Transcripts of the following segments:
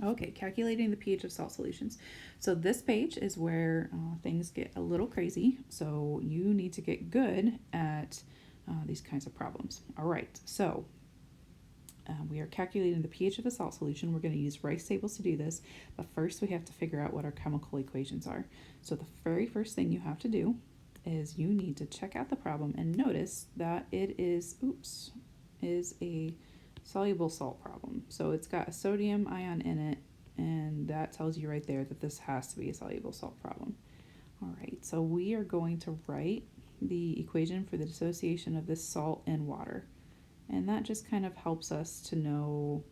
Okay, calculating the pH of salt solutions. So this page is where things get a little crazy. So you need to get good at these kinds of problems. All right, so we are calculating the pH of a salt solution. We're going to use rice tables to do this, but first we have to figure out what our chemical equations are. So the very first thing you have to do is you need to check out the problem and notice that it is a soluble salt problem. So it's got a sodium ion in it, and that tells you right there that this has to be a soluble salt problem. All right, so we are going to write the equation for the dissociation of this salt and water. And that just kind of helps us to know,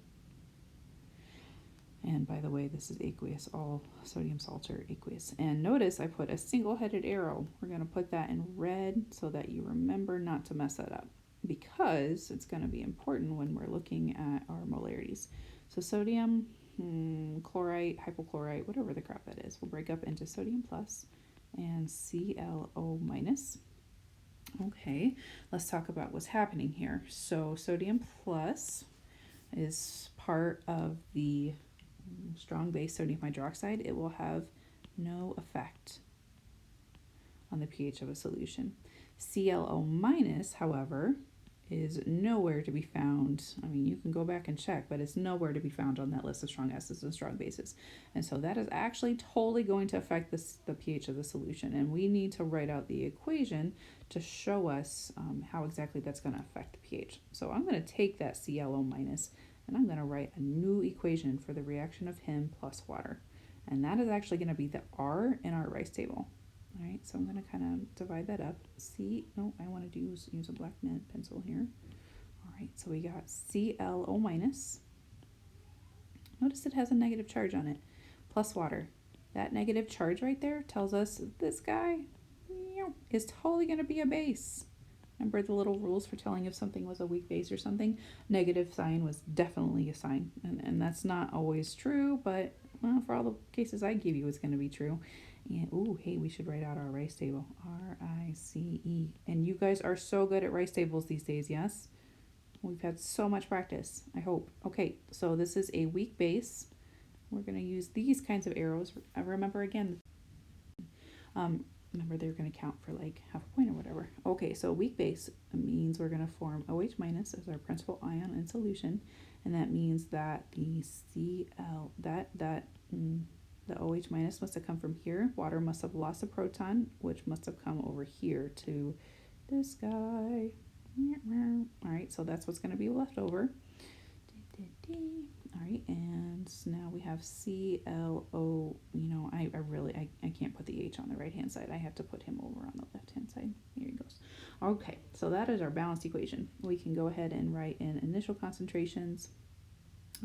and by the way, this is aqueous, all sodium salts are aqueous. And notice I put a single-headed arrow. We're going to put that in red so that you remember not to mess that up, because it's going to be important when we're looking at our molarities. So sodium, chlorite, hypochlorite, whatever the crap that is, will break up into sodium plus and ClO minus. Okay, let's talk about what's happening here. So sodium plus is part of the strong base sodium hydroxide. It will have no effect on the pH of a solution. ClO minus, however, is nowhere to be found. I mean, you can go back and check, but it's nowhere to be found on that list of strong acids and strong bases. And so that is actually totally going to affect the pH of the solution. And we need to write out the equation to show us how exactly that's going to affect the pH. So I'm going to take that ClO minus and I'm going to write a new equation for the reaction of him plus water. And that is actually going to be the R in our rice table. All right, so I'm going to kind of divide that up. I want to use a black pencil here. All right, so we got ClO minus. Notice it has a negative charge on it, plus water. That negative charge right there tells us this guy is totally going to be a base. Remember the little rules for telling if something was a weak base or something? Negative sign was definitely a sign. And that's not always true, but well, for all the cases I give you, it's going to be true. And, ooh, hey, we should write out our rice table. RICE. And you guys are so good at rice tables these days, yes? We've had so much practice, I hope. Okay, so this is a weak base. We're going to use these kinds of arrows. Remember again, remember they're going to count for like half a point or whatever. Okay, so weak base means we're going to form OH minus as our principal ion in solution. And that means that the the OH minus must have come from here. Water must have lost a proton, which must have come over here to this guy. All right, so that's what's going to be left over. All right, and now we have ClO. I can't put the H on the right-hand side. I have to put him over on the left-hand side. Here he goes. Okay, so that is our balanced equation. We can go ahead and write in initial concentrations.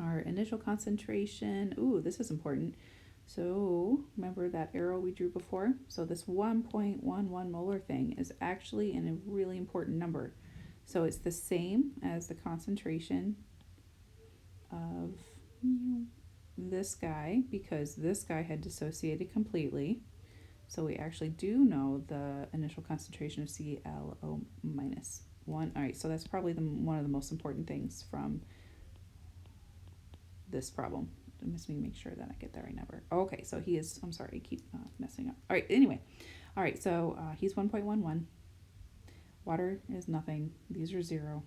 Our initial concentration, this is important. So remember that arrow we drew before? So this 1.11 molar thing is actually a really important number. So it's the same as the concentration of this guy, because this guy had dissociated completely. So we actually do know the initial concentration of ClO minus 1. All right, so that's probably one of the most important things from this problem. Let me make sure that I get that right number. Okay, so he is, I'm sorry, I keep messing up. All right, anyway. All right, so he's 1.11. Water is nothing. These are 0.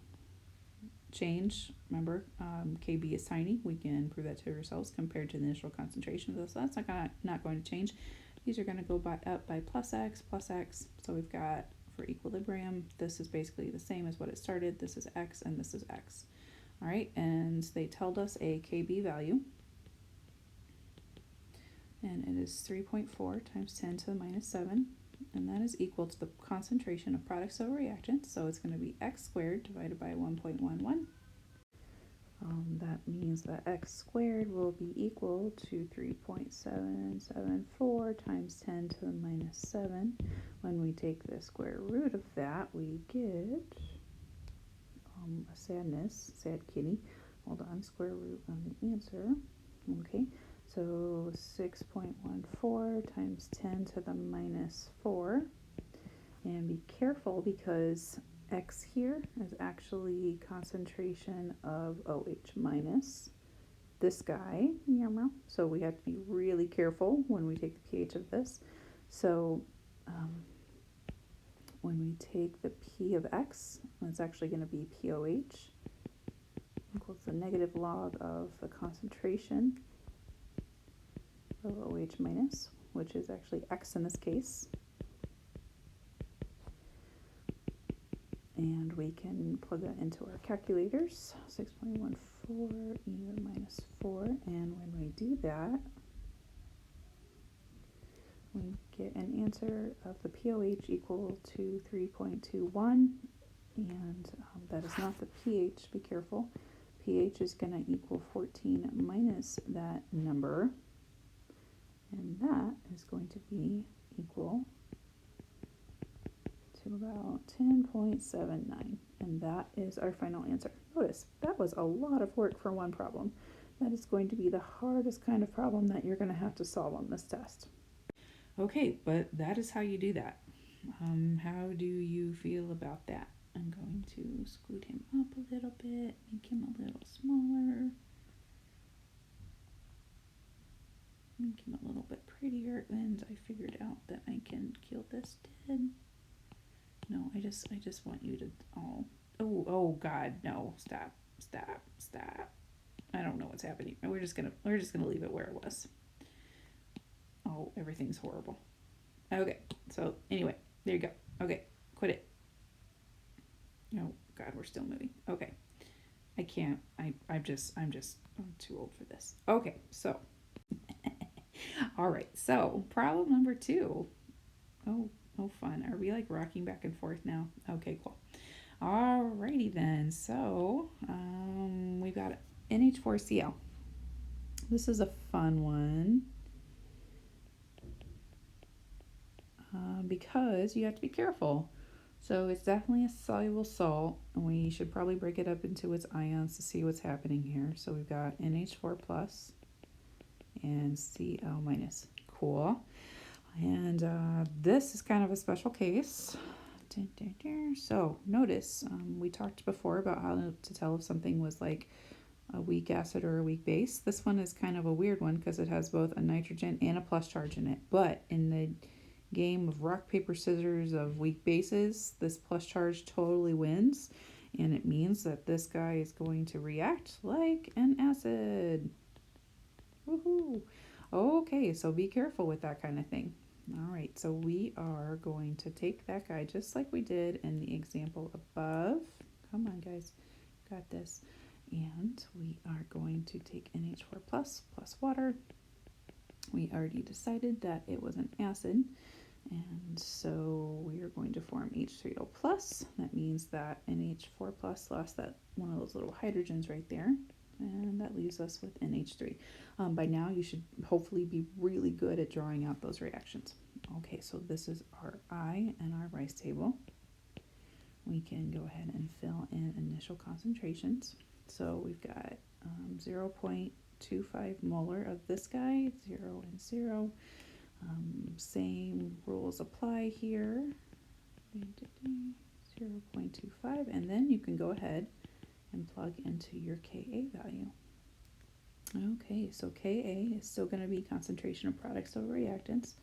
Change, remember, Kb is tiny. We can prove that to ourselves compared to the initial concentration. So that's not going to change. These are going to go up by plus x. So we've got, for equilibrium, this is basically the same as what it started. This is x and this is x. All right, and they told us a Kb value. And it is 3.4 times 10 to the minus 7. And that is equal to the concentration of products over reactants. So it's going to be x squared divided by 1.11. That means that x squared will be equal to 3.774 times 10 to the minus 7. When we take the square root of that, we get a sad kitty. Hold on, square root on the answer. Okay, so 6.14 times 10 to the minus 4. And be careful because x here is actually concentration of OH minus. this guy, so we have to be really careful when we take the pH of this. So when we take the P of X, it's actually going to be POH equals the negative log of the concentration of OH minus, which is actually X in this case. And we can plug that into our calculators, 6.14 e to the minus 4. And when we do that, we get an answer of the POH equal to 3.21. And that is not the pH, be careful. pH is going to equal 14 minus that number. And that is going to be equal to about 10.79, and that is our final answer. Notice, that was a lot of work for one problem. That is going to be the hardest kind of problem that you're going to have to solve on this test. Okay, but that is how you do that. How do you feel about that? I'm going to scoot him up a little bit, make him a little smaller, make him a little bit prettier, and I figured out that I can kill this dead. No, I just want you to, oh God, no, stop. I don't know what's happening. We're just gonna leave it where it was. Oh, everything's horrible. Okay, so anyway, there you go. Okay, quit it. Oh God, we're still moving. Okay, I can't. I'm too old for this. Okay, so, all right. So problem number 2. Oh, fun. Are we like rocking back and forth now? Okay, cool. Alrighty then. So, we've got NH4Cl. This is a fun one because you have to be careful. So it's definitely a soluble salt, and we should probably break it up into its ions to see what's happening here. So we've got NH4 plus and Cl minus. Cool. And this is kind of a special case. So notice we talked before about how to tell if something was like a weak acid or a weak base. This one is kind of a weird one because it has both a nitrogen and a plus charge in it. But in the game of rock, paper, scissors of weak bases, this plus charge totally wins. And it means that this guy is going to react like an acid. Woohoo! Okay, so be careful with that kind of thing. All right, so we are going to take that guy just like we did in the example above. Come on, guys, got this. And we are going to take NH4 plus water. We already decided that it was an acid, and so we are going to form H3O plus. That means that NH4 plus lost that one of those little hydrogens right there, and that leaves us with NH3. By now you should hopefully be really good at drawing out those reactions. Okay, so this is our I and our rice table. We can go ahead and fill in initial concentrations. So we've got 0.25 molar of this guy, 0 and 0. Same rules apply here. 0.25, and then you can go ahead and plug into your Ka value. Okay, so Ka is still going to be concentration of products over reactants.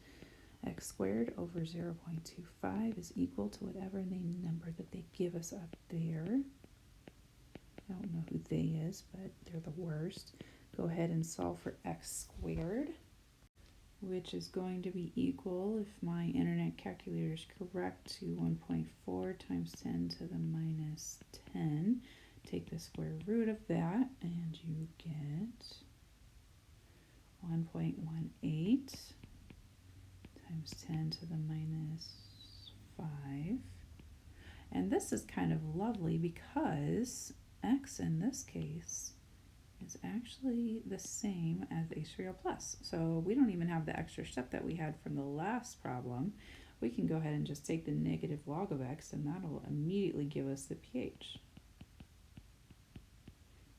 X squared over 0.25 is equal to whatever number that they give us up there. I don't know who they is, but they're the worst. Go ahead and solve for x squared, which is going to be equal, if my internet calculator is correct, to 1.4 times 10 to the minus 10. Take the square root of that, and you get 1.18 times 10 to the minus 5. And this is kind of lovely because x in this case is actually the same as H3O plus. So we don't even have the extra step that we had from the last problem. We can go ahead and just take the negative log of x, and that'll immediately give us the pH.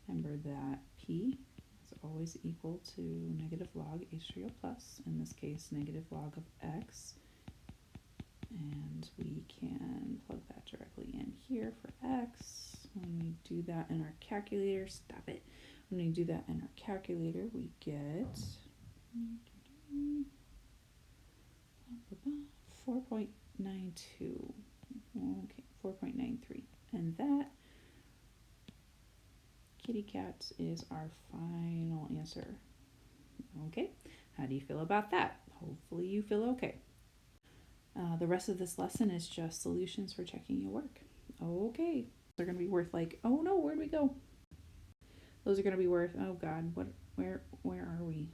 Remember that P is always equal to negative log H3O plus, in this case negative log of x, and we can plug that directly in here for x. When we do that in our calculator, stop it. When we do that in our calculator, we get 4.92. Okay, 4.93. And that, kitty cats, is our final answer. Okay, how do you feel about that? Hopefully you feel okay. The rest of this lesson is just solutions for checking your work. Okay, they're going to be worth like, oh no, where'd we go? Those are going to be worth, oh God, where are we?